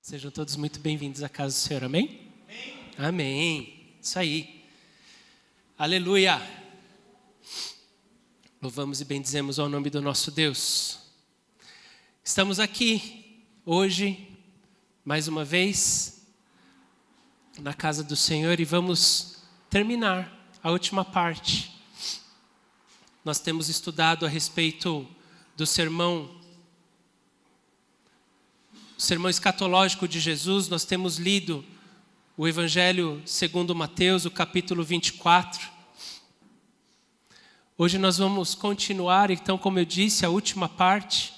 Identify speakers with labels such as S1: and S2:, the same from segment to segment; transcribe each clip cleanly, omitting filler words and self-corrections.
S1: Sejam todos muito bem-vindos à casa do Senhor, amém? Amém. Amém. Isso aí. Aleluia. Louvamos e bendizemos ao nome do nosso Deus. Estamos aqui hoje, mais uma vez, na casa do Senhor e vamos terminar a última parte. Nós temos estudado a respeito do sermão escatológico de Jesus. Nós temos lido o Evangelho segundo Mateus, o capítulo 24. Hoje nós vamos continuar, então, como eu disse, a última parte,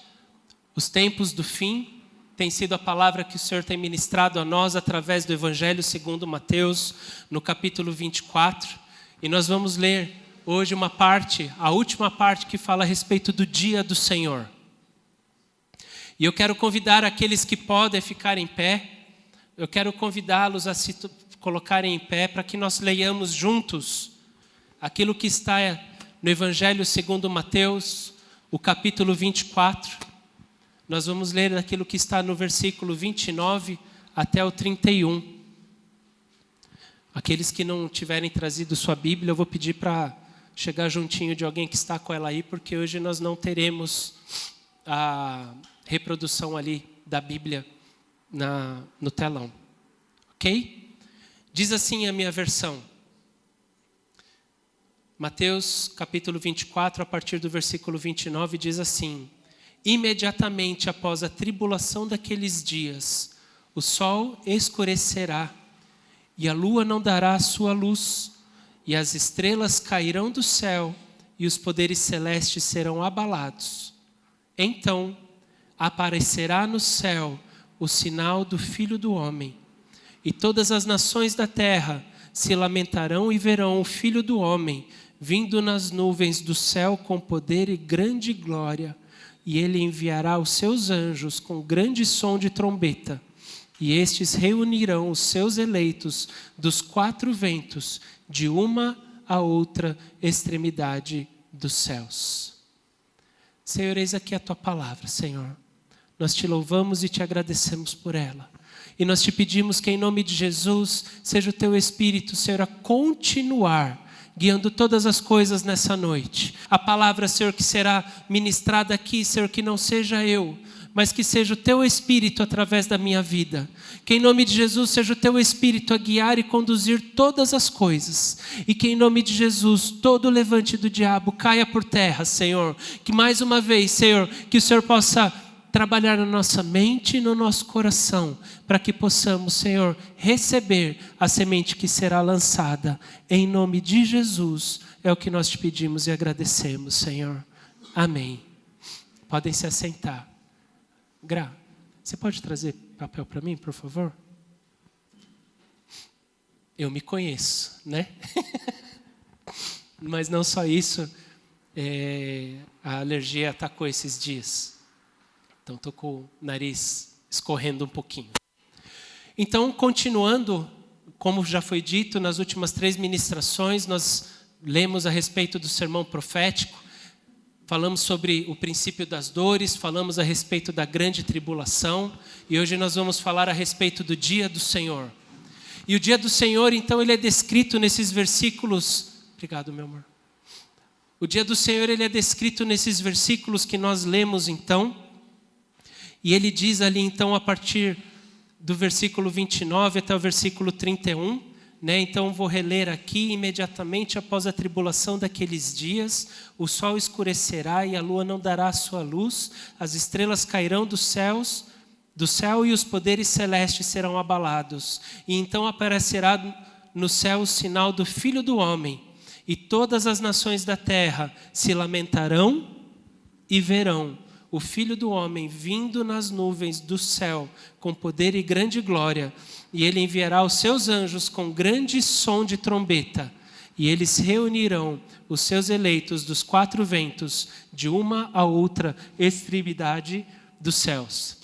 S1: os tempos do fim. Tem sido a palavra que o Senhor tem ministrado a nós através do Evangelho segundo Mateus, no capítulo 24. E nós vamos ler hoje uma parte, a última parte que fala a respeito do dia do Senhor. E eu quero convidar aqueles que podem ficar em pé, eu quero convidá-los a se colocarem em pé para que nós leiamos juntos aquilo que está no Evangelho segundo Mateus, o capítulo 24. Nós vamos ler aquilo que está no versículo 29 até o 31. Aqueles que não tiverem trazido sua Bíblia, eu vou pedir para chegar juntinho de alguém que está com ela aí, porque hoje nós não teremos a reprodução ali da Bíblia no telão. Ok? Diz assim a minha versão. Mateus capítulo 24, a partir do versículo 29, diz assim: imediatamente após a tribulação daqueles dias, o sol escurecerá, e a lua não dará a sua luz, e as estrelas cairão do céu, e os poderes celestes serão abalados. Então aparecerá no céu o sinal do Filho do Homem, e todas as nações da terra se lamentarão e verão o Filho do Homem vindo nas nuvens do céu com poder e grande glória, e ele enviará os seus anjos com grande som de trombeta, e estes reunirão os seus eleitos dos quatro ventos, de uma a outra extremidade dos céus. Senhor, eis aqui a tua palavra, Senhor. Nós te louvamos e te agradecemos por ela. E nós te pedimos que em nome de Jesus, seja o teu Espírito, Senhor, a continuar guiando todas as coisas nessa noite. A palavra, Senhor, que será ministrada aqui, Senhor, que não seja eu, mas que seja o teu Espírito através da minha vida. Que em nome de Jesus seja o teu Espírito a guiar e conduzir todas as coisas. E que em nome de Jesus todo o levante do diabo caia por terra, Senhor. Que mais uma vez, Senhor, que o Senhor possa trabalhar na nossa mente e no nosso coração, para que possamos, Senhor, receber a semente que será lançada. Em nome de Jesus, é o que nós te pedimos e agradecemos, Senhor. Amém. Podem se assentar. Gra, você pode trazer papel para mim, por favor? Eu me conheço, né? Mas não só isso, a alergia atacou esses dias. Então, estou com o nariz escorrendo um pouquinho. Então, continuando, como já foi dito, nas últimas 3 ministrações, nós lemos a respeito do sermão profético, falamos sobre o princípio das dores, falamos a respeito da grande tribulação, e hoje nós vamos falar a respeito do dia do Senhor. E o dia do Senhor, então, ele é descrito nesses versículos... Obrigado, meu amor. O dia do Senhor, ele é descrito nesses versículos que nós lemos, então. E ele diz ali, então, a partir do versículo 29 até o versículo 31, né? Então, vou reler aqui: imediatamente após a tribulação daqueles dias, o sol escurecerá e a lua não dará a sua luz, as estrelas cairão do céu e os poderes celestes serão abalados. E então aparecerá no céu o sinal do Filho do Homem, e todas as nações da terra se lamentarão e verão o Filho do Homem vindo nas nuvens do céu com poder e grande glória, e ele enviará os seus anjos com grande som de trombeta, e eles reunirão os seus eleitos dos quatro ventos, de uma a outra extremidade dos céus.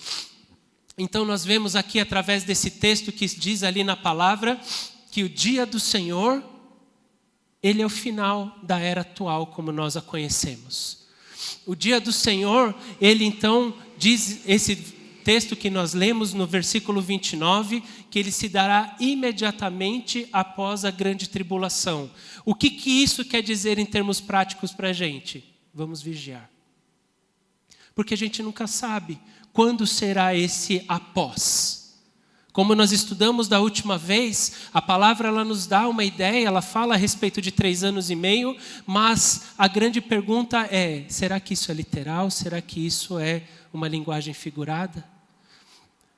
S1: Então nós vemos aqui, através desse texto que diz ali na palavra, que o dia do Senhor, ele é o final da era atual como nós a conhecemos. O dia do Senhor, ele então diz, texto que nós lemos no versículo 29, que ele se dará imediatamente após a grande tribulação. O que isso quer dizer em termos práticos para a gente? Vamos vigiar. Porque a gente nunca sabe quando será esse após. Como nós estudamos da última vez, a palavra ela nos dá uma ideia, ela fala a respeito de 3 anos e meio, mas a grande pergunta é, será que isso é literal? Será que isso é uma linguagem figurada?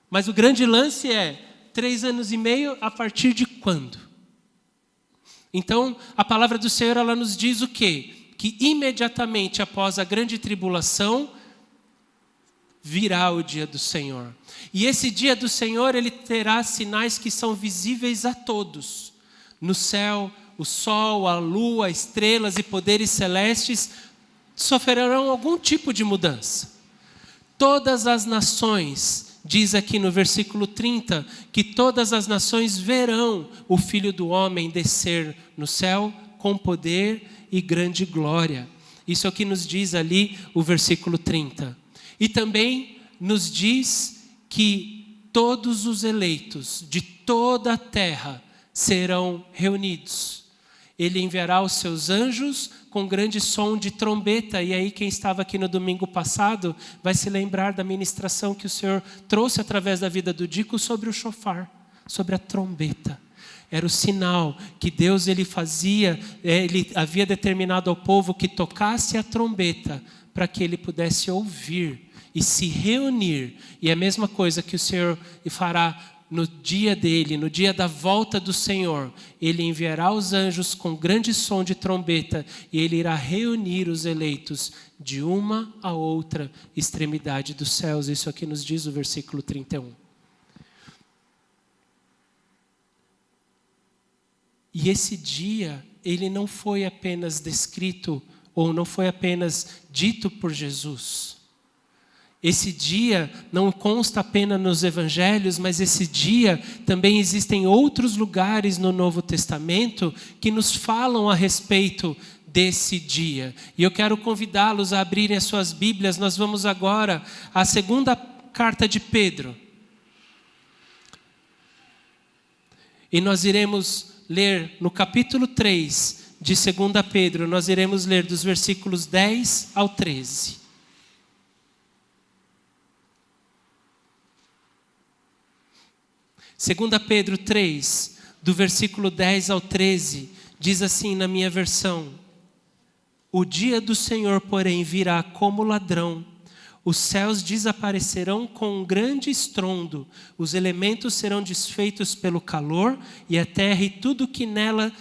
S1: Mas o grande lance é, 3 anos e meio a partir de quando? Então, a palavra do Senhor ela nos diz o quê? Que imediatamente após a grande tribulação, virá o dia do Senhor. E esse dia do Senhor, ele terá sinais que são visíveis a todos. No céu, o sol, a lua, estrelas e poderes celestes sofrerão algum tipo de mudança. Todas as nações, diz aqui no versículo 30, que todas as nações verão o Filho do Homem descer no céu com poder e grande glória. Isso é o que nos diz ali o versículo 30. E também nos diz que todos os eleitos de toda a terra serão reunidos. Ele enviará os seus anjos com grande som de trombeta. E aí quem estava aqui no domingo passado vai se lembrar da ministração que o Senhor trouxe através da vida do Dico sobre o chofar, sobre a trombeta. Era o sinal que Deus ele havia determinado ao povo que tocasse a trombeta para que ele pudesse ouvir e se reunir. E é a mesma coisa que o Senhor fará no dia dele, no dia da volta do Senhor. Ele enviará os anjos com grande som de trombeta e ele irá reunir os eleitos de uma a outra extremidade dos céus. Isso aqui nos diz o versículo 31. E esse dia, ele não foi apenas descrito ou não foi apenas dito por Jesus. Esse dia não consta apenas nos evangelhos, mas esse dia também existem outros lugares no Novo Testamento que nos falam a respeito desse dia. E eu quero convidá-los a abrirem as suas Bíblias. Nós vamos agora à 2ª carta de Pedro. E nós iremos ler no capítulo 3 de 2 Pedro, nós iremos ler dos versículos 10 ao 13. Segunda Pedro 3, do versículo 10 ao 13, diz assim na minha versão: o dia do Senhor, porém, virá como ladrão. Os céus desaparecerão com um grande estrondo, os elementos serão desfeitos pelo calor, e a terra e tudo que nela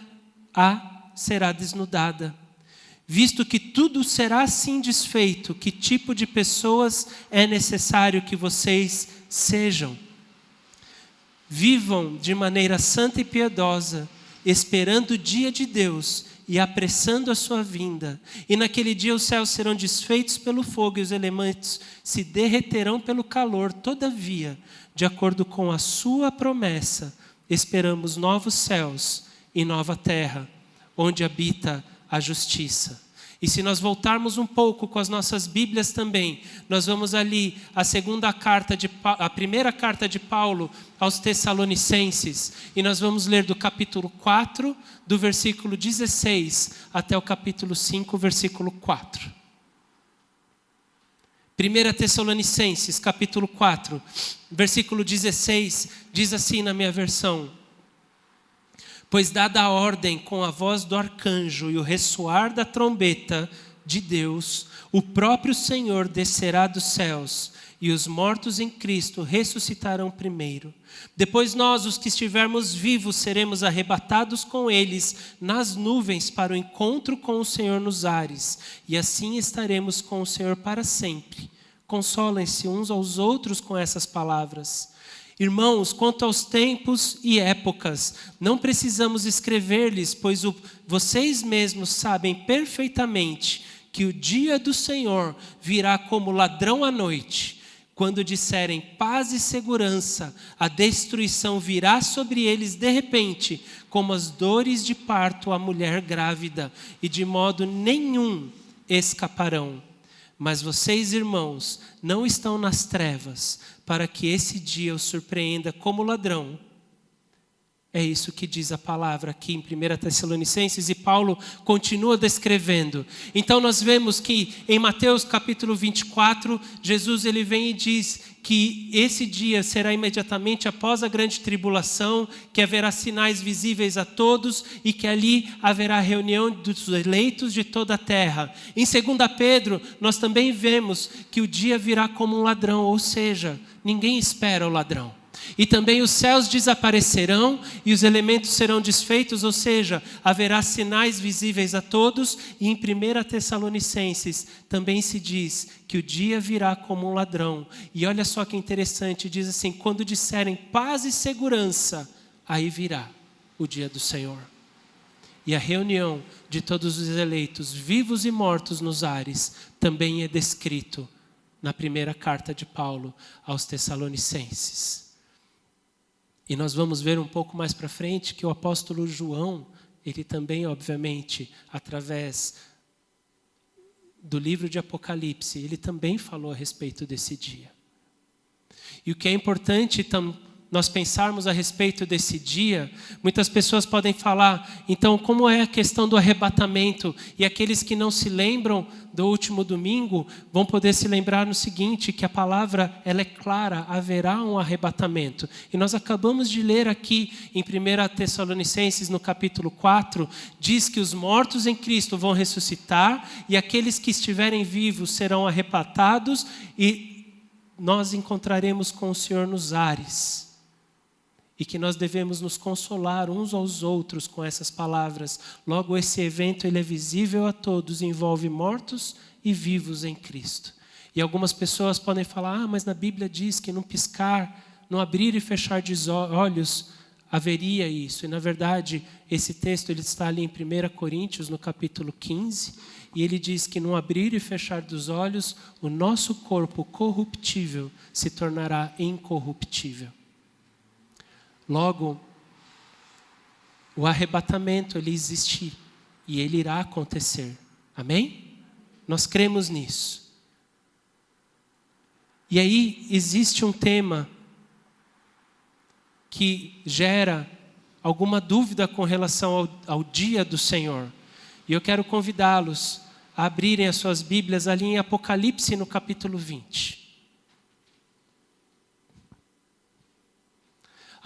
S1: há será desnudada. Visto que tudo será assim desfeito, que tipo de pessoas é necessário que vocês sejam? Vivam de maneira santa e piedosa, esperando o dia de Deus e apressando a sua vinda. E naquele dia os céus serão desfeitos pelo fogo e os elementos se derreterão pelo calor. Todavia, de acordo com a sua promessa, esperamos novos céus e nova terra, onde habita a justiça. E se nós voltarmos um pouco com as nossas Bíblias também, nós vamos ali a primeira carta de Paulo aos Tessalonicenses, e nós vamos ler do capítulo 4, do versículo 16 até o capítulo 5, versículo 4. 1 Tessalonicenses, capítulo 4, versículo 16, diz assim na minha versão: pois dada a ordem com a voz do arcanjo e o ressoar da trombeta de Deus, o próprio Senhor descerá dos céus, e os mortos em Cristo ressuscitarão primeiro. Depois nós, os que estivermos vivos, seremos arrebatados com eles nas nuvens para o encontro com o Senhor nos ares, e assim estaremos com o Senhor para sempre. Consolem-se uns aos outros com essas palavras. Irmãos, quanto aos tempos e épocas, não precisamos escrever-lhes, pois vocês mesmos sabem perfeitamente que o dia do Senhor virá como ladrão à noite. Quando disserem paz e segurança, a destruição virá sobre eles de repente, como as dores de parto à mulher grávida, e de modo nenhum escaparão. Mas vocês, irmãos, não estão nas trevas, para que esse dia os surpreenda como ladrão. É isso que diz a palavra aqui em 1 Tessalonicenses, e Paulo continua descrevendo. Então nós vemos que em Mateus capítulo 24, Jesus ele vem e diz que esse dia será imediatamente após a grande tribulação, que haverá sinais visíveis a todos e que ali haverá reunião dos eleitos de toda a terra. Em 2 Pedro, nós também vemos que o dia virá como um ladrão, ou seja, ninguém espera o ladrão. E também os céus desaparecerão e os elementos serão desfeitos, ou seja, haverá sinais visíveis a todos. E em 1 Tessalonicenses também se diz que o dia virá como um ladrão. E olha só que interessante, diz assim, quando disserem paz e segurança, aí virá o dia do Senhor. E a reunião de todos os eleitos, vivos e mortos nos ares, também é descrito na primeira carta de Paulo aos Tessalonicenses. E nós vamos ver um pouco mais para frente que o apóstolo João, ele também, obviamente, através do livro de Apocalipse, ele também falou a respeito desse dia. E o que é importante nós pensarmos a respeito desse dia, muitas pessoas podem falar, então como é a questão do arrebatamento? E aqueles que não se lembram do último domingo, vão poder se lembrar no seguinte, que a palavra ela é clara, haverá um arrebatamento. E nós acabamos de ler aqui em 1 Tessalonicenses, no capítulo 4, diz que os mortos em Cristo vão ressuscitar e aqueles que estiverem vivos serão arrebatados e nós encontraremos com o Senhor nos ares. E que nós devemos nos consolar uns aos outros com essas palavras. Logo, esse evento ele é visível a todos, envolve mortos e vivos em Cristo. E algumas pessoas podem falar, mas na Bíblia diz que num piscar, num abrir e fechar de olhos, haveria isso. E na verdade, esse texto ele está ali em 1 Coríntios, no capítulo 15, e ele diz que num abrir e fechar dos olhos, o nosso corpo corruptível se tornará incorruptível. Logo, o arrebatamento ele existe e ele irá acontecer. Amém? Nós cremos nisso. E aí existe um tema que gera alguma dúvida com relação ao dia do Senhor. E eu quero convidá-los a abrirem as suas Bíblias ali em Apocalipse no capítulo 20.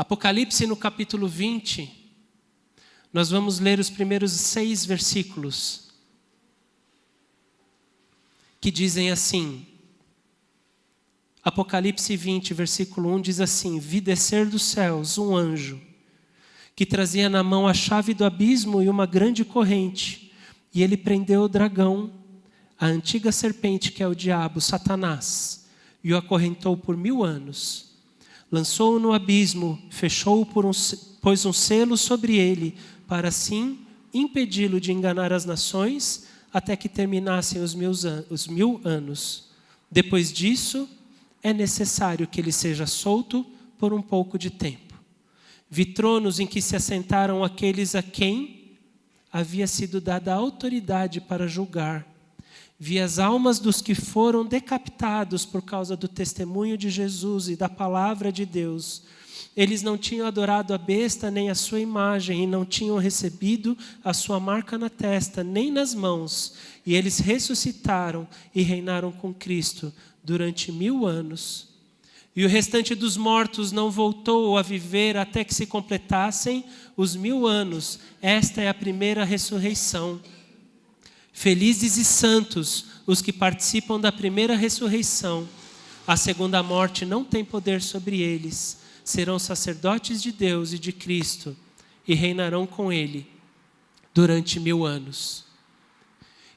S1: Apocalipse no capítulo 20, nós vamos ler os primeiros 6 versículos, que dizem assim, Apocalipse 20, versículo 1 diz assim, vi descer dos céus um anjo, que trazia na mão a chave do abismo e uma grande corrente, e ele prendeu o dragão, a antiga serpente que é o diabo, Satanás, e o acorrentou por 1000 anos. Lançou-o no abismo, fechou-o pôs um selo sobre ele, para assim impedi-lo de enganar as nações, até que terminassem os 1000 anos. Depois disso, é necessário que ele seja solto por um pouco de tempo. Vi tronos em que se assentaram aqueles a quem havia sido dada autoridade para julgar. Vi as almas dos que foram decapitados por causa do testemunho de Jesus e da palavra de Deus. Eles não tinham adorado a besta nem a sua imagem e não tinham recebido a sua marca na testa nem nas mãos. E eles ressuscitaram e reinaram com Cristo durante 1000 anos. E o restante dos mortos não voltou a viver até que se completassem os 1000 anos. Esta é a primeira ressurreição. Felizes e santos os que participam da primeira ressurreição. A segunda morte não tem poder sobre eles. Serão sacerdotes de Deus e de Cristo e reinarão com Ele durante 1000 anos.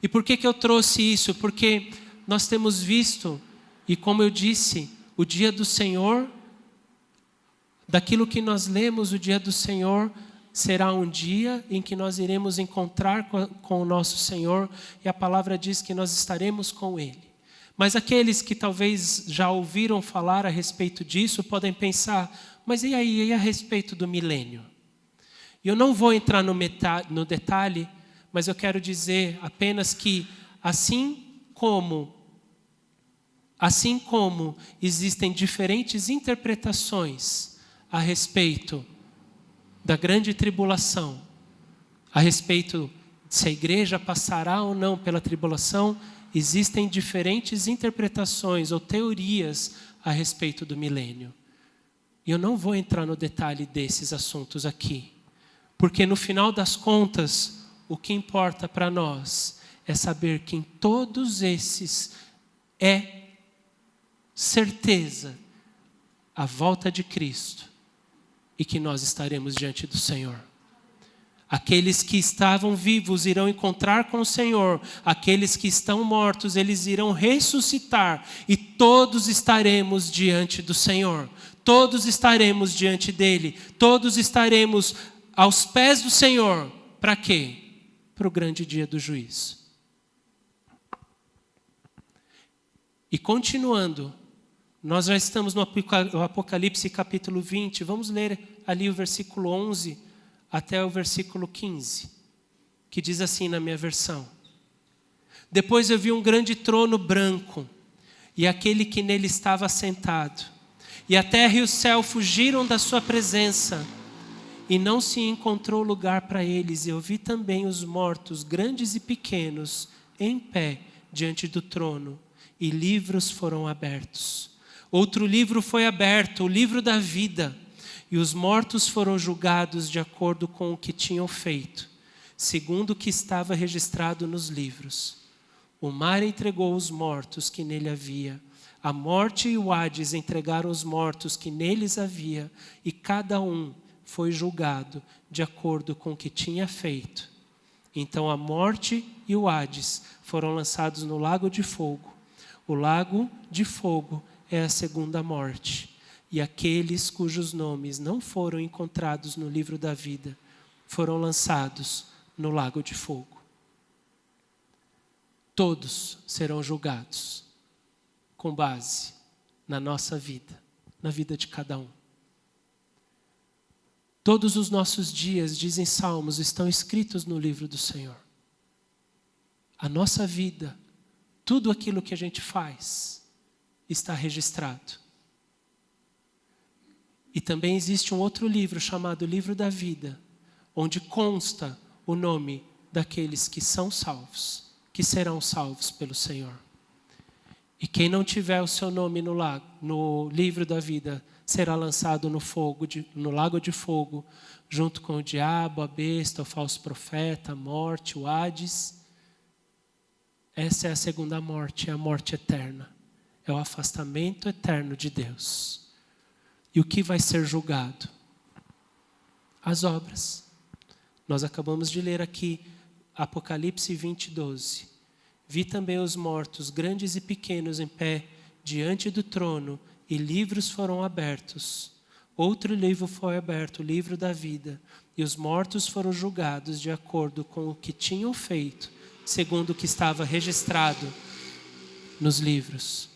S1: E por que eu trouxe isso? Porque nós temos visto, e como eu disse, o dia do Senhor, daquilo que nós lemos, o dia do Senhor será um dia em que nós iremos encontrar com o nosso Senhor e a palavra diz que nós estaremos com Ele. Mas aqueles que talvez já ouviram falar a respeito disso podem pensar, mas e aí, e a respeito do milênio? E eu não vou entrar no detalhe, mas eu quero dizer apenas que assim como Assim como existem diferentes interpretações a respeito da grande tribulação, a respeito se a igreja passará ou não pela tribulação, existem diferentes interpretações ou teorias a respeito do milênio. E eu não vou entrar no detalhe desses assuntos aqui, porque no final das contas, o que importa para nós é saber que em todos esses é certeza a volta de Cristo e que nós estaremos diante do Senhor. Aqueles que estavam vivos irão encontrar com o Senhor. Aqueles que estão mortos, eles irão ressuscitar. E todos estaremos diante do Senhor. Todos estaremos diante dEle. Todos estaremos aos pés do Senhor. Para quê? Para o grande dia do juízo. E continuando, nós já estamos no Apocalipse capítulo 20. Vamos ler ali o versículo 11 até o versículo 15, que diz assim na minha versão: Depois eu vi um grande trono branco, e aquele que nele estava assentado. E a terra e o céu fugiram da sua presença, e não se encontrou lugar para eles. E eu vi também os mortos, grandes e pequenos, em pé diante do trono, e livros foram abertos. Outro livro foi aberto, o livro da vida. E os mortos foram julgados de acordo com o que tinham feito, segundo o que estava registrado nos livros. O mar entregou os mortos que nele havia. A morte e o Hades entregaram os mortos que neles havia. E cada um foi julgado de acordo com o que tinha feito. Então a morte e o Hades foram lançados no lago de fogo. O lago de fogo é a segunda morte. E aqueles cujos nomes não foram encontrados no livro da vida foram lançados no lago de fogo. Todos serão julgados com base na nossa vida, na vida de cada um. Todos os nossos dias, dizem Salmos, estão escritos no livro do Senhor. A nossa vida, tudo aquilo que a gente faz, está registrado. E também existe um outro livro chamado Livro da Vida, onde consta o nome daqueles que são salvos, que serão salvos pelo Senhor. E quem não tiver o seu nome no livro da vida, será lançado no lago de fogo, junto com o diabo, a besta, o falso profeta, a morte, o Hades. Essa é a segunda morte, é a morte eterna. É o afastamento eterno de Deus. E o que vai ser julgado? As obras. Nós acabamos de ler aqui Apocalipse 20, 12. Vi também os mortos, grandes e pequenos, em pé diante do trono, e livros foram abertos. Outro livro foi aberto, o livro da vida, e os mortos foram julgados de acordo com o que tinham feito, segundo o que estava registrado nos livros.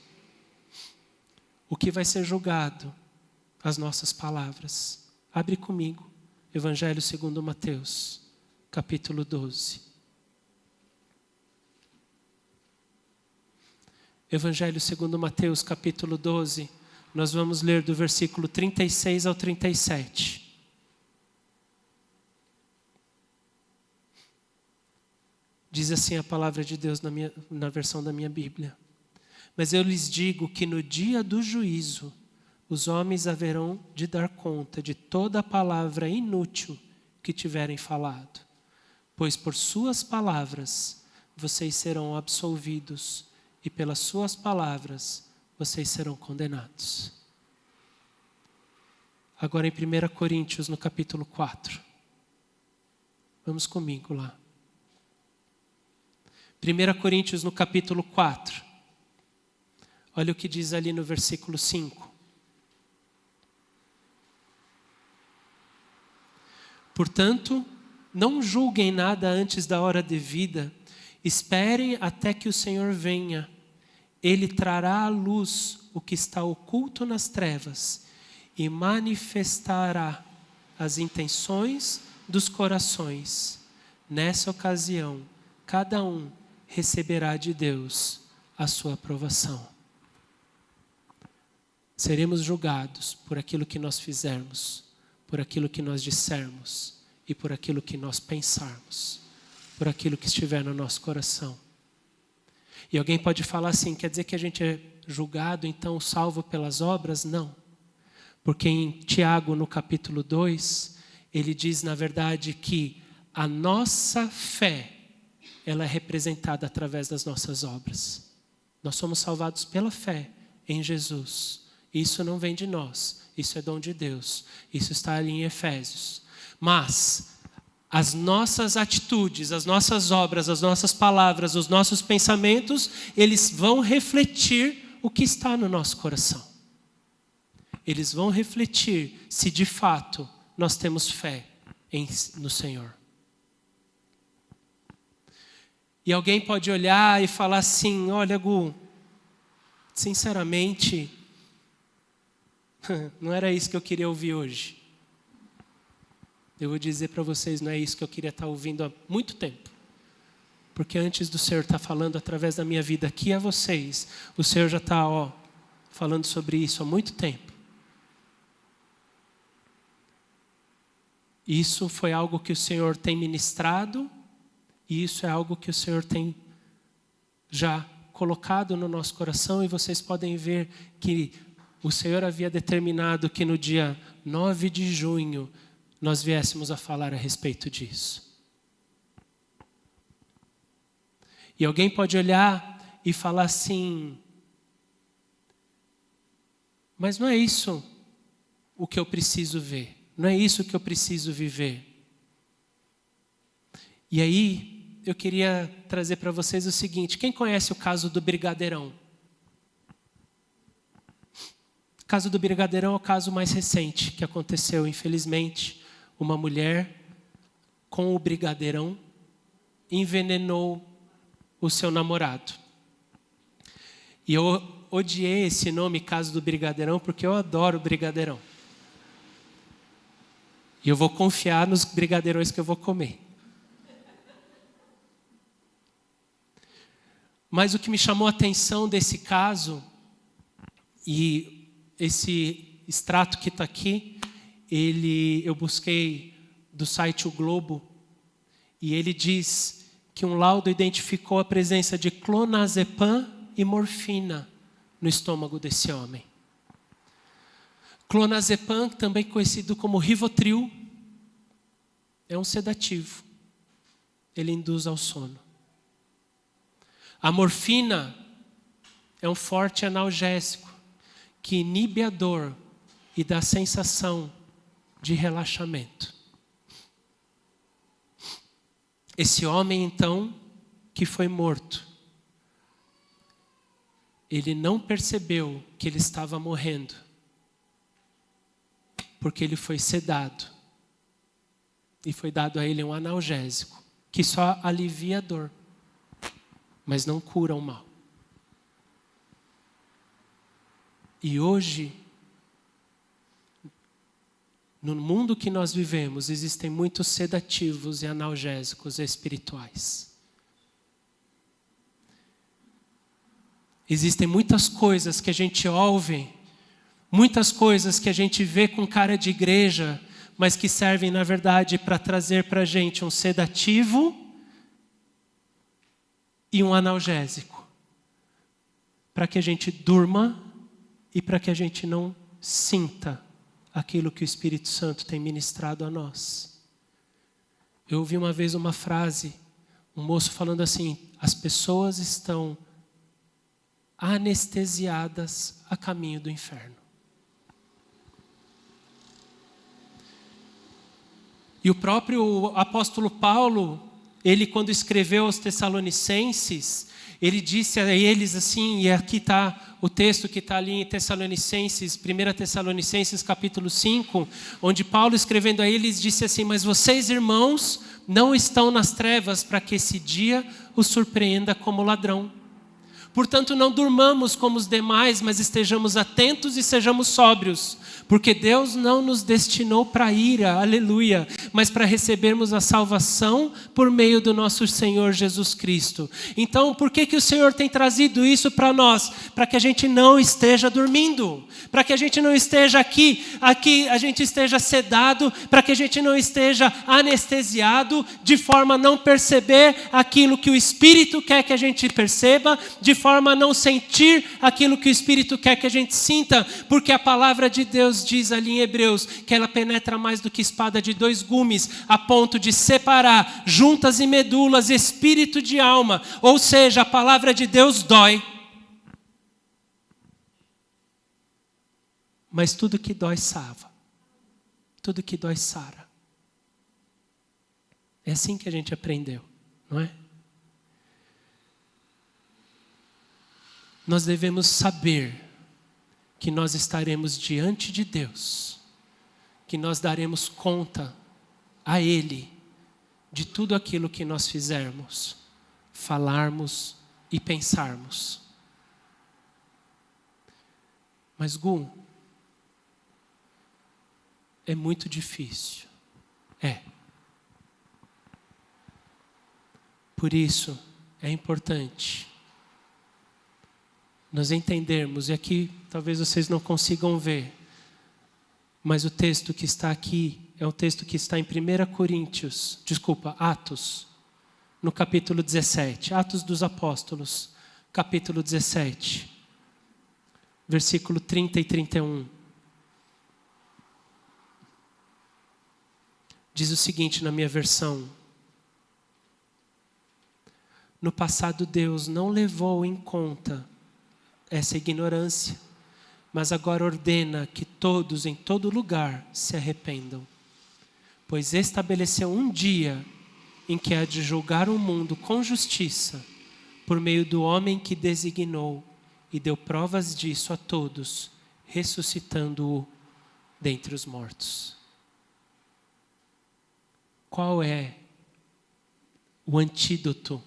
S1: O que vai ser julgado? As nossas palavras. Abre comigo, Evangelho segundo Mateus, capítulo 12. Evangelho segundo Mateus, capítulo 12, nós vamos ler do versículo 36 ao 37. Diz assim a palavra de Deus na versão da minha Bíblia. Mas eu lhes digo que no dia do juízo, os homens haverão de dar conta de toda a palavra inútil que tiverem falado, pois por suas palavras vocês serão absolvidos e pelas suas palavras vocês serão condenados. Agora em 1 Coríntios, no capítulo 4. Vamos comigo lá. 1 Coríntios, no capítulo 4. Olha o que diz ali no versículo 5. Portanto, não julguem nada antes da hora devida, esperem até que o Senhor venha. Ele trará à luz o que está oculto nas trevas e manifestará as intenções dos corações. Nessa ocasião, cada um receberá de Deus a sua aprovação. Seremos julgados por aquilo que nós fizermos, por aquilo que nós dissermos e por aquilo que nós pensarmos, por aquilo que estiver no nosso coração. E alguém pode falar assim, quer dizer que a gente é julgado, então salvo pelas obras? Não. Porque em Tiago, no capítulo 2, ele diz, na verdade, que a nossa fé, ela é representada através das nossas obras. Nós somos salvados pela fé em Jesus. Isso não vem de nós, isso é dom de Deus. Isso está ali em Efésios. Mas as nossas atitudes, as nossas obras, as nossas palavras, os nossos pensamentos, eles vão refletir o que está no nosso coração. Eles vão refletir se de fato nós temos fé no Senhor. E alguém pode olhar e falar assim, olha, Gu, sinceramente, não era isso que eu queria ouvir hoje. Eu vou dizer para vocês, não é isso que eu queria estar ouvindo há muito tempo. Porque antes do Senhor estar falando através da minha vida aqui a vocês, o Senhor já está falando sobre isso há muito tempo. Isso foi algo que o Senhor tem ministrado, e isso é algo que o Senhor tem já colocado no nosso coração, e vocês podem ver que o Senhor havia determinado que no dia 9 de junho nós viéssemos a falar a respeito disso. E alguém pode olhar e falar assim, mas não é isso o que eu preciso ver, não é isso que eu preciso viver. E aí, eu queria trazer para vocês o seguinte, quem conhece o caso do Brigadeirão? O caso do Brigadeirão é o caso mais recente que aconteceu, infelizmente. Uma mulher com o Brigadeirão envenenou o seu namorado. E eu odiei esse nome, caso do Brigadeirão, porque eu adoro Brigadeirão. E eu vou confiar nos brigadeirões que eu vou comer. Mas o que me chamou a atenção desse caso, e esse extrato que está aqui, eu busquei do site O Globo, e ele diz que um laudo identificou a presença de clonazepam e morfina no estômago desse homem. Clonazepam, também conhecido como Rivotril, é um sedativo. Ele induz ao sono. A morfina é um forte analgésico que inibe a dor e dá sensação de relaxamento. Esse homem, então, que foi morto, ele não percebeu que ele estava morrendo, porque ele foi sedado. E foi dado a ele um analgésico, que só alivia a dor, mas não cura o mal. E hoje, no mundo que nós vivemos, existem muitos sedativos e analgésicos espirituais. Existem muitas coisas que a gente ouve, muitas coisas que a gente vê com cara de igreja, mas que servem, na verdade, para trazer para a gente um sedativo e um analgésico. Para que a gente durma e para que a gente não sinta aquilo que o Espírito Santo tem ministrado a nós. Eu ouvi uma vez uma frase, um moço falando assim, as pessoas estão anestesiadas a caminho do inferno. E o próprio apóstolo Paulo, ele quando escreveu aos Tessalonicenses, ele disse a eles assim, e aqui está o texto que está ali em Tessalonicenses, 1 Tessalonicenses capítulo 5, onde Paulo escrevendo a eles disse assim, mas vocês irmãos não estão nas trevas para que esse dia os surpreenda como ladrão. Portanto, não durmamos como os demais, mas estejamos atentos e sejamos sóbrios, porque Deus não nos destinou para a ira, aleluia, mas para recebermos a salvação por meio do nosso Senhor Jesus Cristo. Então, por que o Senhor tem trazido isso para nós? Para que a gente não esteja dormindo, para que a gente não esteja aqui a gente esteja sedado, para que a gente não esteja anestesiado, de forma a não perceber aquilo que o Espírito quer que a gente perceba, de forma a não sentir aquilo que o Espírito quer que a gente sinta, porque a palavra de Deus diz ali em Hebreus que ela penetra mais do que espada de 2 gumes, a ponto de separar juntas e medulas, espírito de alma. Ou seja, a palavra de Deus dói. Mas tudo que dói salva. Tudo que dói sara. É assim que a gente aprendeu, não é? Nós devemos saber que nós estaremos diante de Deus, que nós daremos conta a Ele de tudo aquilo que nós fizermos, falarmos e pensarmos. Mas, Gu, é muito difícil. Por isso, é importante nós entendermos, e aqui talvez vocês não consigam ver, mas o texto que está aqui é um texto que está em Atos, no capítulo 17, Atos dos Apóstolos, capítulo 17, versículo 30 e 31. Diz o seguinte na minha versão: no passado Deus não levou em conta essa ignorância, mas agora ordena que todos em todo lugar se arrependam, pois estabeleceu um dia em que há de julgar o mundo com justiça, por meio do homem que designou, e deu provas disso a todos, ressuscitando-o dentre os mortos. Qual é o antídoto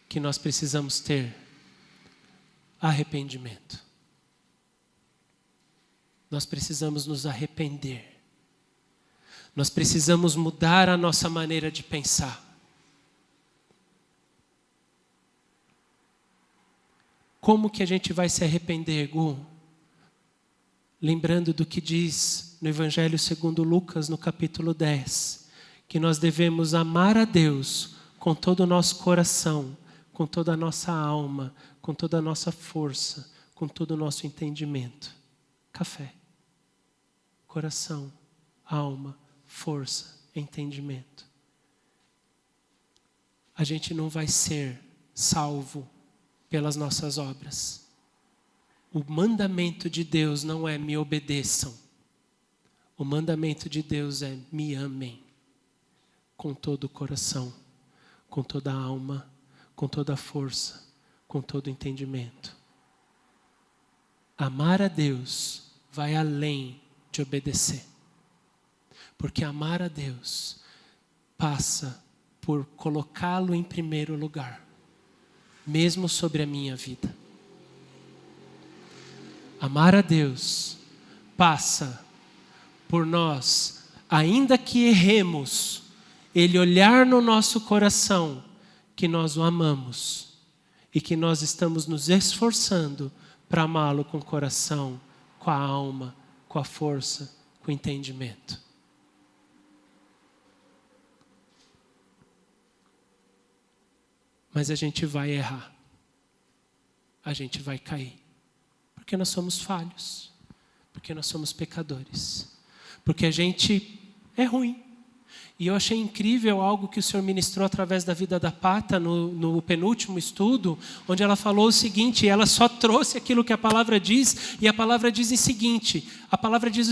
S1: que nós precisamos ter? Arrependimento. Nós precisamos nos arrepender. Nós precisamos mudar a nossa maneira de pensar. Como que a gente vai se arrepender, Gu? Lembrando do que diz no Evangelho segundo Lucas, no capítulo 10, que nós devemos amar a Deus com todo o nosso coração, com toda a nossa alma, com toda a nossa força, com todo o nosso entendimento. Café. Coração, alma, força, entendimento. A gente não vai ser salvo pelas nossas obras. O mandamento de Deus não é me obedeçam. O mandamento de Deus é me amem. Com todo o coração, com toda a alma, com toda a força, com todo o entendimento. Amar a Deus vai além de obedecer. Porque amar a Deus passa por colocá-lo em primeiro lugar, mesmo sobre a minha vida. Amar a Deus passa por nós, ainda que erremos, Ele olhar no nosso coração que nós o amamos e que nós estamos nos esforçando para amá-lo com o coração, com a alma, com a força, com o entendimento. Mas a gente vai errar. A gente vai cair. Porque nós somos falhos. Porque nós somos pecadores. Porque a gente é ruim. E eu achei incrível algo que o Senhor ministrou através da vida da Pata no penúltimo estudo, onde ela falou o seguinte, ela só trouxe aquilo que a palavra diz, e a palavra diz o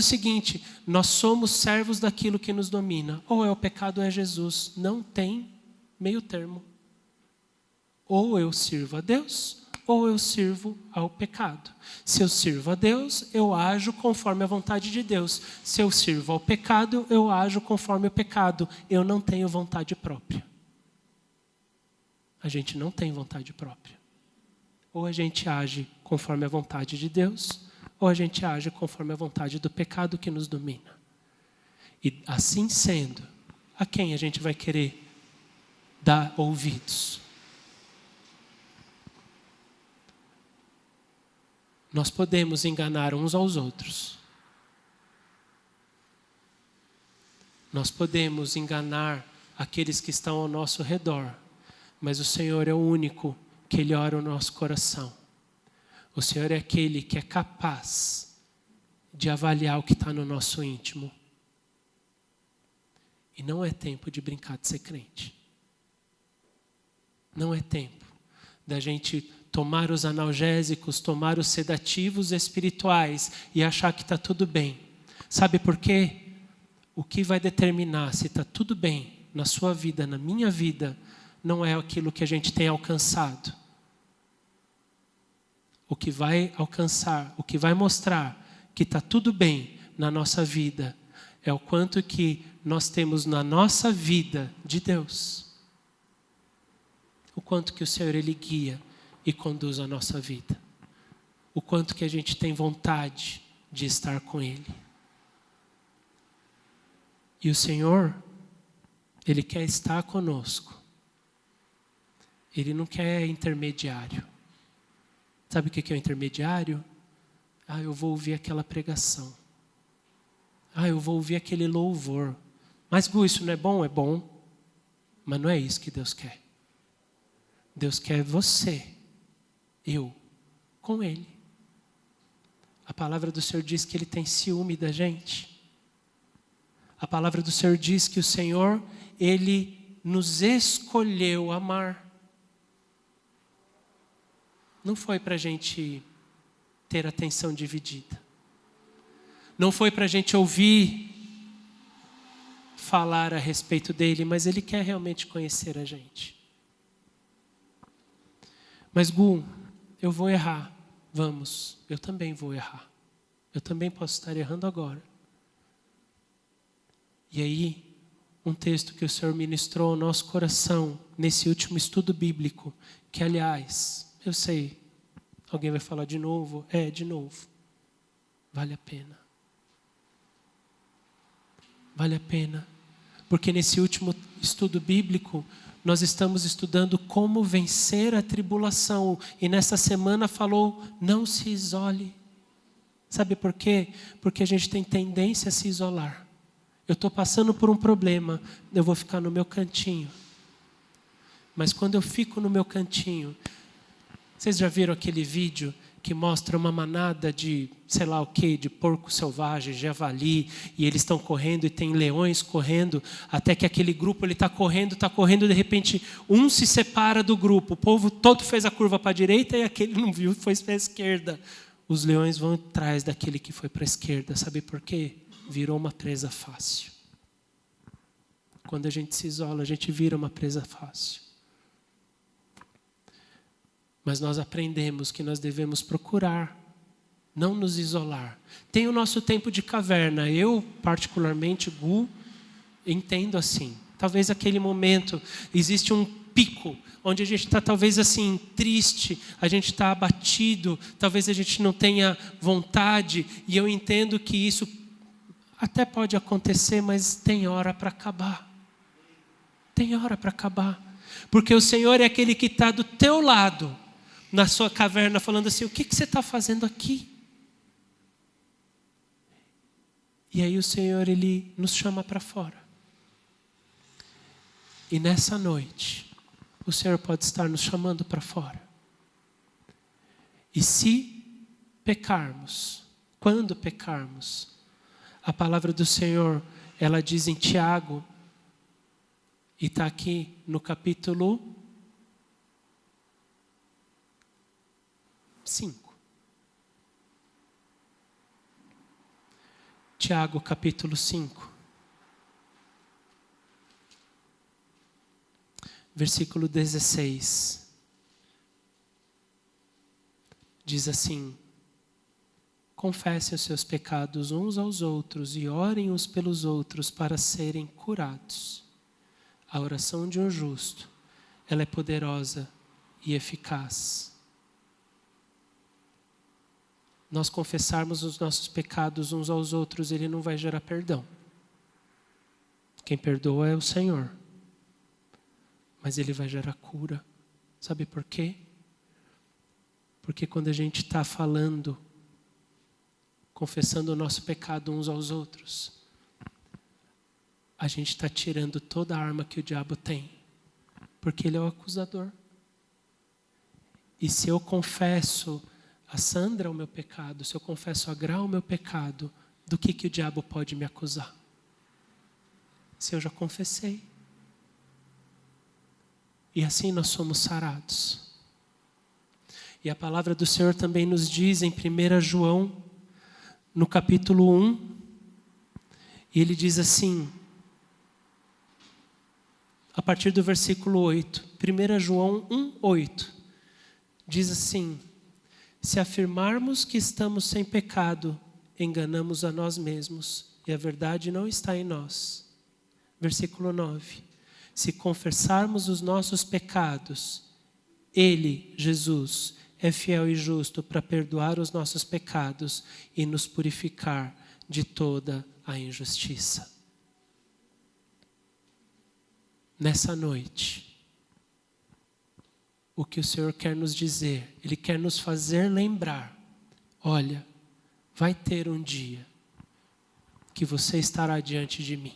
S1: seguinte, nós somos servos daquilo que nos domina. Ou é o pecado ou é Jesus. Não tem meio termo. Ou eu sirvo a Deus, ou eu sirvo ao pecado. Se eu sirvo a Deus, eu ajo conforme a vontade de Deus. Se eu sirvo ao pecado, eu ajo conforme o pecado. Eu não tenho vontade própria. A gente não tem vontade própria. Ou a gente age conforme a vontade de Deus, ou a gente age conforme a vontade do pecado que nos domina. E assim sendo, a quem a gente vai querer dar ouvidos? Nós podemos enganar uns aos outros. Nós podemos enganar aqueles que estão ao nosso redor, mas o Senhor é o único que Ele ora o nosso coração. O Senhor é aquele que é capaz de avaliar o que está no nosso íntimo. E não é tempo de brincar de ser crente. Não é tempo da gente tomar os analgésicos, tomar os sedativos espirituais e achar que está tudo bem. Sabe por quê? O que vai determinar se está tudo bem na sua vida, na minha vida, não é aquilo que a gente tem alcançado. O que vai alcançar, o que vai mostrar que está tudo bem na nossa vida, é o quanto que nós temos na nossa vida de Deus. O quanto que o Senhor, Ele guia e conduz a nossa vida. O quanto que a gente tem vontade de estar com Ele. E o Senhor, Ele quer estar conosco. Ele não quer intermediário. Sabe o que é o intermediário? Eu vou ouvir aquela pregação. Eu vou ouvir aquele louvor. Mas, Gu, isso não é bom? É bom. Mas não é isso que Deus quer. Deus quer você, eu, com Ele. A palavra do Senhor diz que Ele tem ciúme da gente. A palavra do Senhor diz que o Senhor, Ele nos escolheu amar. Não foi para a gente ter atenção dividida. Não foi para a gente ouvir falar a respeito dEle, mas Ele quer realmente conhecer a gente. Mas Gu, eu vou errar. Vamos, eu também vou errar. Eu também posso estar errando agora. E aí, um texto que o Senhor ministrou ao nosso coração, nesse último estudo bíblico, que aliás, eu sei, alguém vai falar de novo? De novo. Vale a pena. Vale a pena. Porque nesse último estudo bíblico, nós estamos estudando como vencer a tribulação. E nessa semana falou, não se isole. Sabe por quê? Porque a gente tem tendência a se isolar. Eu estou passando por um problema, eu vou ficar no meu cantinho. Mas quando eu fico no meu cantinho, vocês já viram aquele vídeo que mostra uma manada de, sei lá o quê, de porco selvagem, javali, e eles estão correndo e tem leões correndo, até que aquele grupo ele está correndo, de repente um se separa do grupo, o povo todo fez a curva para a direita e aquele não viu, foi para a esquerda. Os leões vão atrás daquele que foi para a esquerda, sabe por quê? Virou uma presa fácil. Quando a gente se isola, a gente vira uma presa fácil. Mas nós aprendemos que nós devemos procurar, não nos isolar. Tem o nosso tempo de caverna. Eu, particularmente, Gu, entendo assim. Talvez aquele momento, existe um pico, onde a gente está talvez assim, triste, a gente está abatido, talvez a gente não tenha vontade, e eu entendo que isso até pode acontecer, mas tem hora para acabar. Tem hora para acabar. Porque o Senhor é aquele que está do teu lado, na sua caverna, falando assim, o que você está fazendo aqui? E aí o Senhor, Ele nos chama para fora. E nessa noite, o Senhor pode estar nos chamando para fora. E se pecarmos, quando pecarmos, a palavra do Senhor, ela diz em Tiago, e está aqui no capítulo 5. Tiago, capítulo 5. Versículo 16. Diz assim: confessem os seus pecados uns aos outros e orem uns pelos outros para serem curados. A oração de um justo, ela é poderosa e eficaz. Nós confessarmos os nossos pecados uns aos outros, Ele não vai gerar perdão. Quem perdoa é o Senhor. Mas Ele vai gerar cura. Sabe por quê? Porque quando a gente está falando, confessando o nosso pecado uns aos outros, a gente está tirando toda a arma que o diabo tem. Porque ele é o acusador. E se eu confesso a Sandra o meu pecado, se eu confesso a Gra o meu pecado, do que o diabo pode me acusar? Se eu já confessei. E assim nós somos sarados. E a palavra do Senhor também nos diz em 1 João, no capítulo 1, e ele diz assim, a partir do versículo 8, 1 João 1, 8, diz assim: se afirmarmos que estamos sem pecado, enganamos a nós mesmos, e a verdade não está em nós. Versículo 9, se confessarmos os nossos pecados, Ele, Jesus, é fiel e justo para perdoar os nossos pecados e nos purificar de toda a injustiça. Nessa noite, o que o Senhor quer nos dizer, Ele quer nos fazer lembrar, olha, vai ter um dia que você estará diante de mim.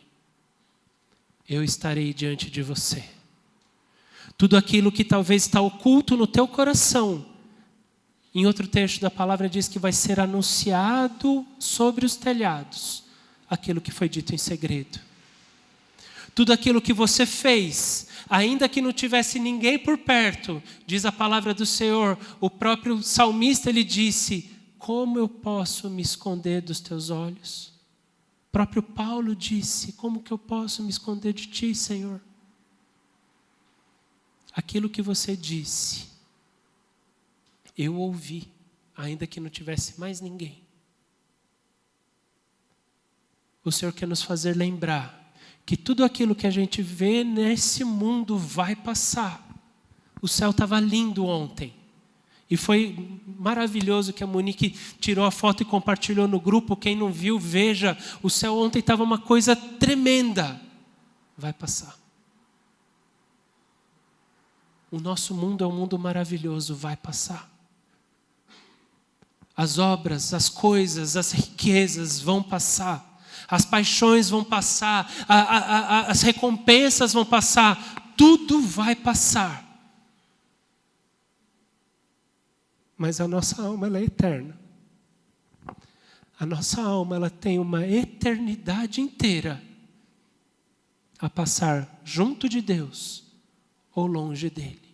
S1: Eu estarei diante de você. Tudo aquilo que talvez está oculto no teu coração, em outro texto da palavra diz que vai ser anunciado sobre os telhados, aquilo que foi dito em segredo. Tudo aquilo que você fez, ainda que não tivesse ninguém por perto, diz a palavra do Senhor, o próprio salmista ele disse, como eu posso me esconder dos teus olhos? O próprio Paulo disse, como que eu posso me esconder de ti, Senhor? Aquilo que você disse, eu ouvi, ainda que não tivesse mais ninguém. O Senhor quer nos fazer lembrar que tudo aquilo que a gente vê nesse mundo vai passar. O céu estava lindo ontem. E foi maravilhoso que a Monique tirou a foto e compartilhou no grupo. Quem não viu, veja. O céu ontem estava uma coisa tremenda. Vai passar. O nosso mundo é um mundo maravilhoso, vai passar. As obras, as coisas, as riquezas vão passar. As paixões vão passar, as recompensas vão passar, tudo vai passar. Mas a nossa alma ela é eterna. A nossa alma ela tem uma eternidade inteira a passar junto de Deus ou longe dele.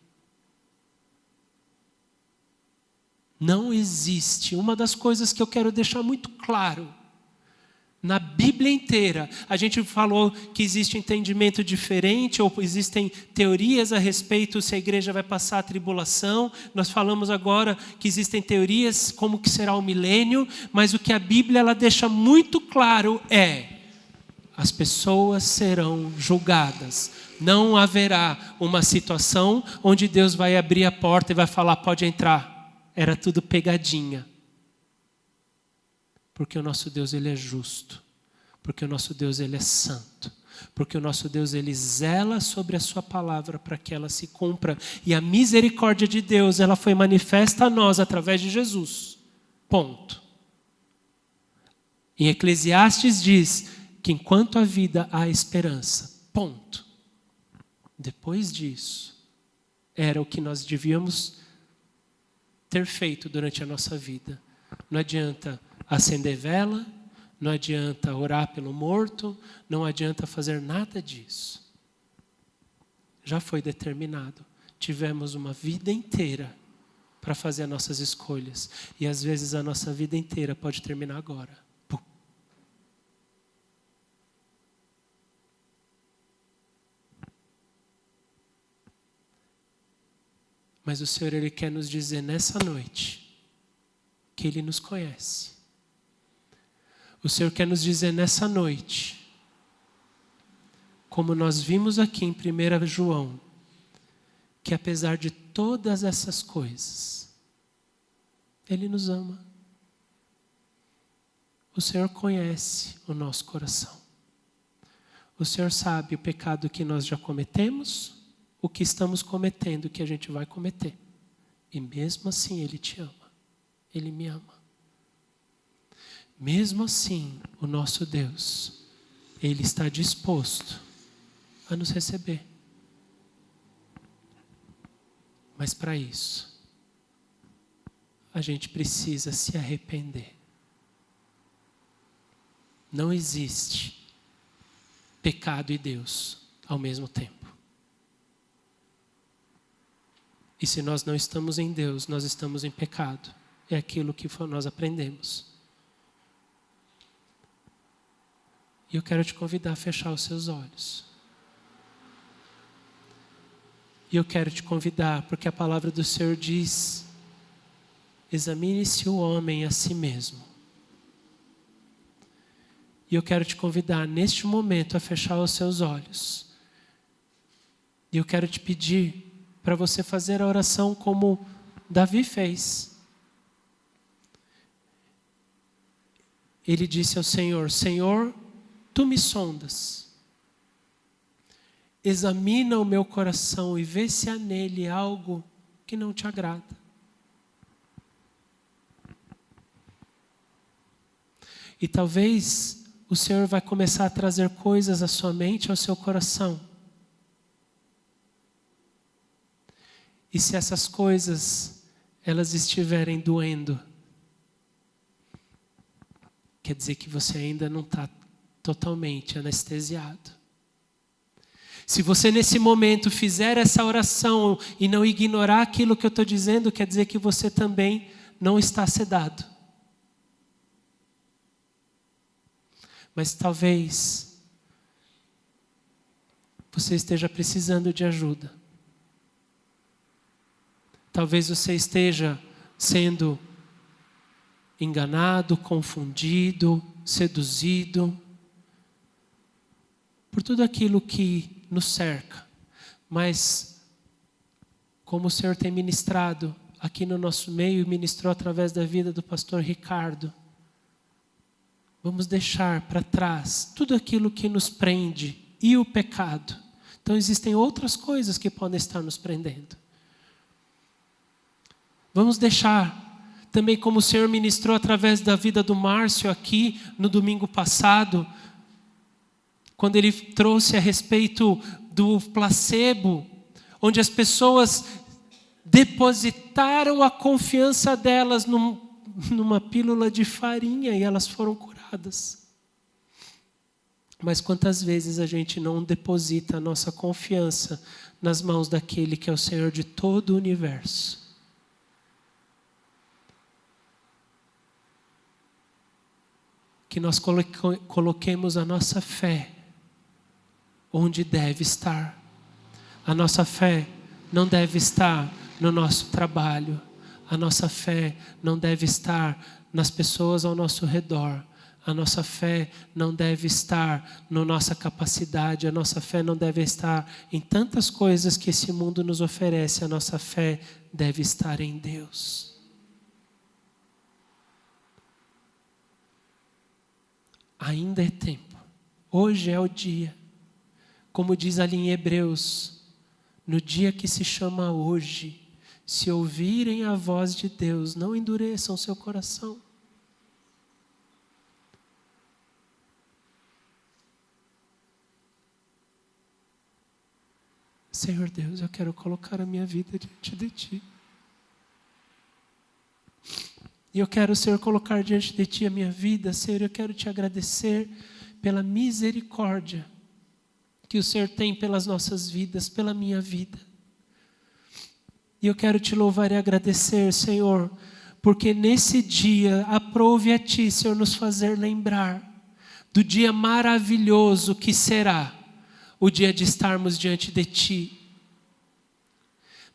S1: Não existe, uma das coisas que eu quero deixar muito claro, na Bíblia inteira, a gente falou que existe entendimento diferente, ou existem teorias a respeito se a igreja vai passar a tribulação. Nós falamos agora que existem teorias como que será o milênio, mas o que a Bíblia ela deixa muito claro é: as pessoas serão julgadas. Não haverá uma situação onde Deus vai abrir a porta e vai falar, pode entrar. Era tudo pegadinha. Porque o nosso Deus ele é justo, porque o nosso Deus ele é santo, porque o nosso Deus ele zela sobre a sua palavra para que ela se cumpra. E a misericórdia de Deus ela foi manifesta a nós através de Jesus. Ponto. Em Eclesiastes diz que enquanto há vida há esperança. Ponto. Depois disso, era o que nós devíamos ter feito durante a nossa vida. Não adianta acender vela, não adianta orar pelo morto, não adianta fazer nada disso. Já foi determinado. Tivemos uma vida inteira para fazer as nossas escolhas. E às vezes a nossa vida inteira pode terminar agora. Pum. Mas o Senhor ele quer nos dizer nessa noite que Ele nos conhece. O Senhor quer nos dizer nessa noite, como nós vimos aqui em 1 João, que apesar de todas essas coisas, Ele nos ama. O Senhor conhece o nosso coração. O Senhor sabe o pecado que nós já cometemos, o que estamos cometendo, o que a gente vai cometer. E mesmo assim Ele te ama. Ele me ama. Mesmo assim, o nosso Deus, Ele está disposto a nos receber. Mas para isso, a gente precisa se arrepender. Não existe pecado e Deus ao mesmo tempo. E se nós não estamos em Deus, nós estamos em pecado. É aquilo que nós aprendemos. E eu quero te convidar a fechar os seus olhos. E eu quero te convidar, porque a palavra do Senhor diz: examine-se o homem a si mesmo. E eu quero te convidar neste momento a fechar os seus olhos. E eu quero te pedir para você fazer a oração como Davi fez. Ele disse ao Senhor: Senhor, Tu me sondas. Examina o meu coração e vê se há nele algo que não te agrada. E talvez o Senhor vai começar a trazer coisas à sua mente, ao seu coração. E se essas coisas, elas estiverem doendo, quer dizer que você ainda não está totalmente anestesiado. Se você nesse momento fizer essa oração e não ignorar aquilo que eu estou dizendo, quer dizer que você também não está sedado. Mas talvez você esteja precisando de ajuda. Talvez você esteja sendo enganado, confundido, seduzido por tudo aquilo que nos cerca. Mas como o Senhor tem ministrado aqui no nosso meio e ministrou através da vida do pastor Ricardo, vamos deixar para trás tudo aquilo que nos prende e o pecado. Então existem outras coisas que podem estar nos prendendo. Vamos deixar também, como o Senhor ministrou através da vida do Márcio aqui no domingo passado, quando ele trouxe a respeito do placebo, onde as pessoas depositaram a confiança delas numa pílula de farinha e elas foram curadas. Mas quantas vezes a gente não deposita a nossa confiança nas mãos daquele que é o Senhor de todo o universo? Que nós coloquemos a nossa fé onde deve estar. A nossa fé não deve estar no nosso trabalho. A nossa fé não deve estar nas pessoas ao nosso redor. A nossa fé não deve estar na nossa capacidade. A nossa fé não deve estar em tantas coisas que esse mundo nos oferece. A nossa fé deve estar em Deus. Ainda é tempo. Hoje é o dia. Como diz ali em Hebreus, no dia que se chama hoje, se ouvirem a voz de Deus, não endureçam seu coração. Senhor Deus, eu quero colocar a minha vida diante de Ti. E eu quero, Senhor, colocar diante de Ti a minha vida. Senhor, eu quero Te agradecer pela misericórdia que o Senhor tem pelas nossas vidas, pela minha vida. E eu quero Te louvar e agradecer, Senhor, porque nesse dia aprove a Ti, Senhor, nos fazer lembrar do dia maravilhoso que será o dia de estarmos diante de Ti.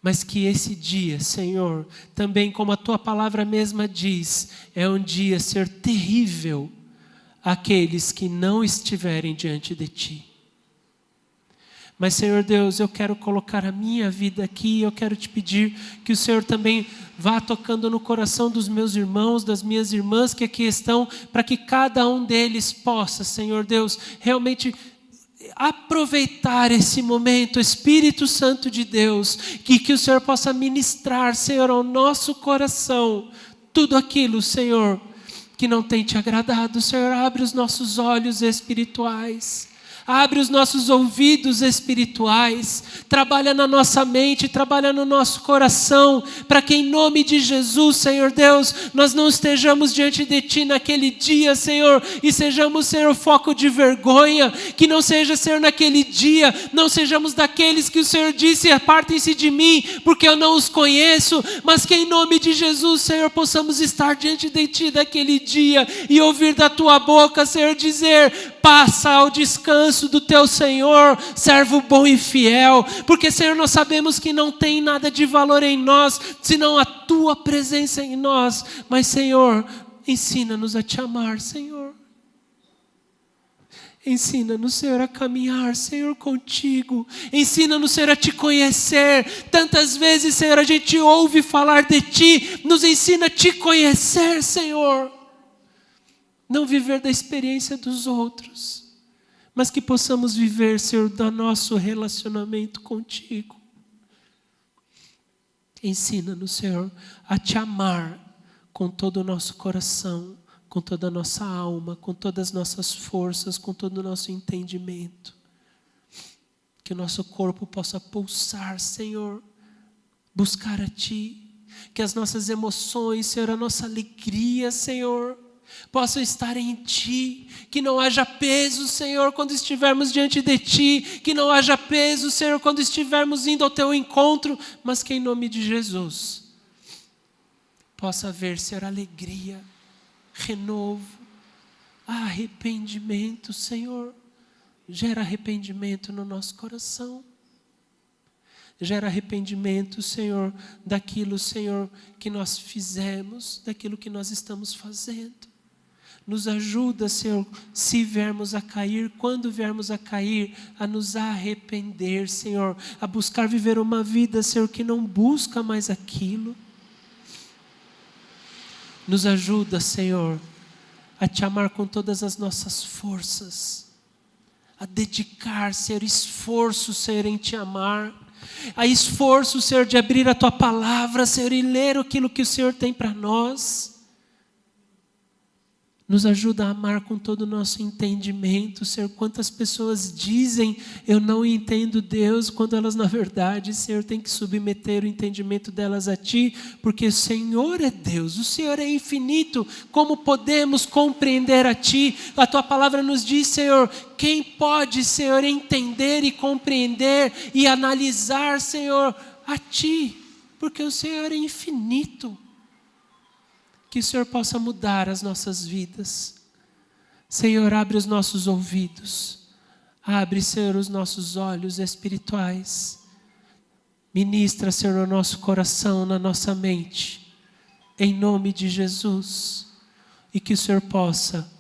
S1: Mas que esse dia, Senhor, também como a Tua palavra mesma diz, é um dia ser terrível àqueles que não estiverem diante de Ti. Mas, Senhor Deus, eu quero colocar a minha vida aqui, eu quero Te pedir que o Senhor também vá tocando no coração dos meus irmãos, das minhas irmãs que aqui estão, para que cada um deles possa, Senhor Deus, realmente aproveitar esse momento, Espírito Santo de Deus, que o Senhor possa ministrar, Senhor, ao nosso coração, tudo aquilo, Senhor, que não tem te agradado. Senhor, abre os nossos olhos espirituais, abre os nossos ouvidos espirituais, trabalha na nossa mente, trabalha no nosso coração, para que em nome de Jesus, Senhor Deus, nós não estejamos diante de Ti naquele dia, Senhor, e sejamos, Senhor, foco de vergonha, que não seja, Senhor, naquele dia, não sejamos daqueles que o Senhor disse, apartem-se de mim, porque eu não os conheço, mas que em nome de Jesus, Senhor, possamos estar diante de Ti naquele dia, e ouvir da Tua boca, Senhor, dizer, passa ao descanso do Teu Senhor, servo bom e fiel, porque, Senhor, nós sabemos que não tem nada de valor em nós, senão a Tua presença em nós, mas, Senhor, ensina-nos a Te amar, Senhor, ensina-nos, Senhor, a caminhar, Senhor, contigo, ensina-nos, Senhor, a Te conhecer. Tantas vezes, Senhor, a gente ouve falar de Ti, nos ensina a Te conhecer, Senhor, não viver da experiência dos outros, mas que possamos viver, Senhor, do nosso relacionamento contigo. Ensina-nos, Senhor, a Te amar com todo o nosso coração, com toda a nossa alma, com todas as nossas forças, com todo o nosso entendimento. Que o nosso corpo possa pulsar, Senhor, buscar a Ti. Que as nossas emoções, Senhor, a nossa alegria, Senhor, possam estar em Ti, que não haja peso, Senhor, quando estivermos diante de Ti, que não haja peso, Senhor, quando estivermos indo ao Teu encontro, mas que em nome de Jesus possa haver, Senhor, alegria, renovo, arrependimento, Senhor, gera arrependimento no nosso coração. Gera arrependimento, Senhor, daquilo, Senhor, que nós fizemos, daquilo que nós estamos fazendo. Nos ajuda, Senhor, se viermos a cair, quando viermos a cair, a nos arrepender, Senhor, a buscar viver uma vida, Senhor, que não busca mais aquilo. Nos ajuda, Senhor, a Te amar com todas as nossas forças, a dedicar, Senhor, esforço, Senhor, em Te amar, a esforço, Senhor, de abrir a Tua palavra, Senhor, e ler aquilo que o Senhor tem para nós. Nos ajuda a amar com todo o nosso entendimento, Senhor. Quantas pessoas dizem, eu não entendo Deus, quando elas, na verdade, Senhor, têm que submeter o entendimento delas a Ti, porque o Senhor é Deus, o Senhor é infinito. Como podemos compreender a Ti? A Tua palavra nos diz, Senhor, quem pode, Senhor, entender e compreender e analisar, Senhor, a Ti? Porque o Senhor é infinito. Que o Senhor possa mudar as nossas vidas. Senhor, abre os nossos ouvidos. Abre, Senhor, os nossos olhos espirituais. Ministra, Senhor, no nosso coração, na nossa mente. Em nome de Jesus. E que o Senhor possa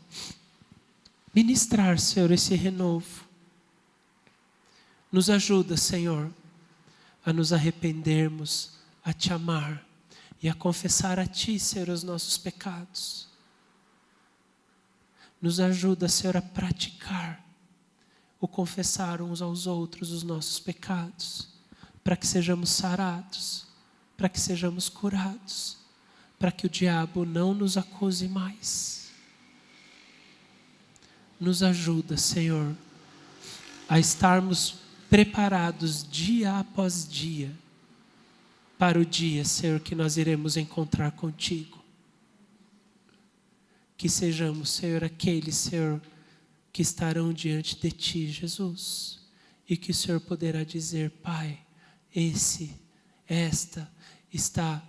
S1: ministrar, Senhor, esse renovo. Nos ajuda, Senhor, a nos arrependermos, a Te amar. E a confessar a Ti, Senhor, os nossos pecados. Nos ajuda, Senhor, a praticar o confessar uns aos outros os nossos pecados, para que sejamos sarados, para que sejamos curados, para que o diabo não nos acuse mais. Nos ajuda, Senhor, a estarmos preparados dia após dia, para o dia, Senhor, que nós iremos encontrar contigo. Que sejamos, Senhor, aqueles, Senhor, que estarão diante de Ti, Jesus. E que o Senhor poderá dizer, Pai, esta está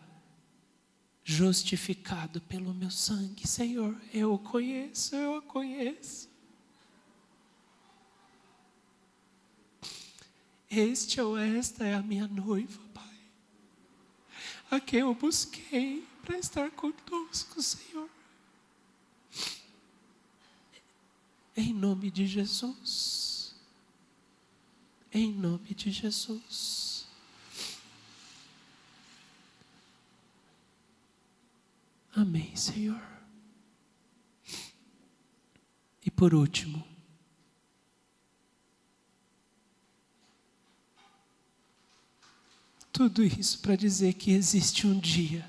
S1: justificado pelo meu sangue. Senhor, eu o conheço, eu a conheço. Este ou esta é a minha noiva, Pai, a quem eu busquei para estar conosco, Senhor. Em nome de Jesus. Em nome de Jesus. Amém, Senhor. E por último, tudo isso para dizer que existe um dia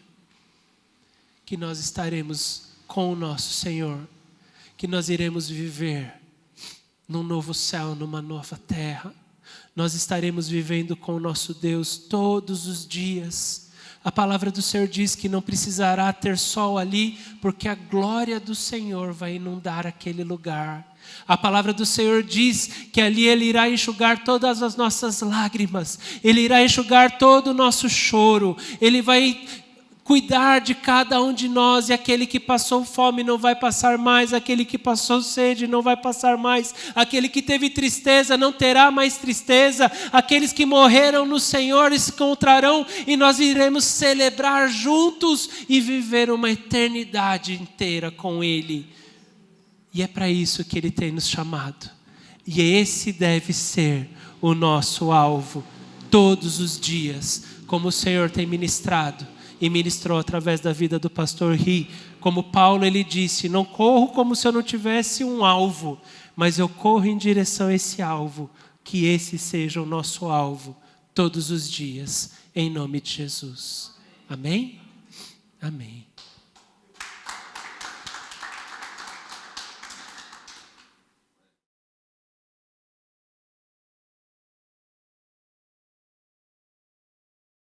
S1: que nós estaremos com o nosso Senhor, que nós iremos viver num novo céu, numa nova terra. Nós estaremos vivendo com o nosso Deus todos os dias. A palavra do Senhor diz que não precisará ter sol ali, porque a glória do Senhor vai inundar aquele lugar. A palavra do Senhor diz que ali Ele irá enxugar todas as nossas lágrimas, Ele irá enxugar todo o nosso choro, Ele vai cuidar de cada um de nós, e aquele que passou fome não vai passar mais, aquele que passou sede não vai passar mais, aquele que teve tristeza não terá mais tristeza, aqueles que morreram no Senhor se encontrarão e nós iremos celebrar juntos e viver uma eternidade inteira com Ele. E é para isso que Ele tem nos chamado, e esse deve ser o nosso alvo todos os dias, como o Senhor tem ministrado e ministrou através da vida do pastor Ri. Como Paulo, ele disse: não corro como se eu não tivesse um alvo, mas eu corro em direção a esse alvo, que esse seja o nosso alvo todos os dias, em nome de Jesus. Amém? Amém.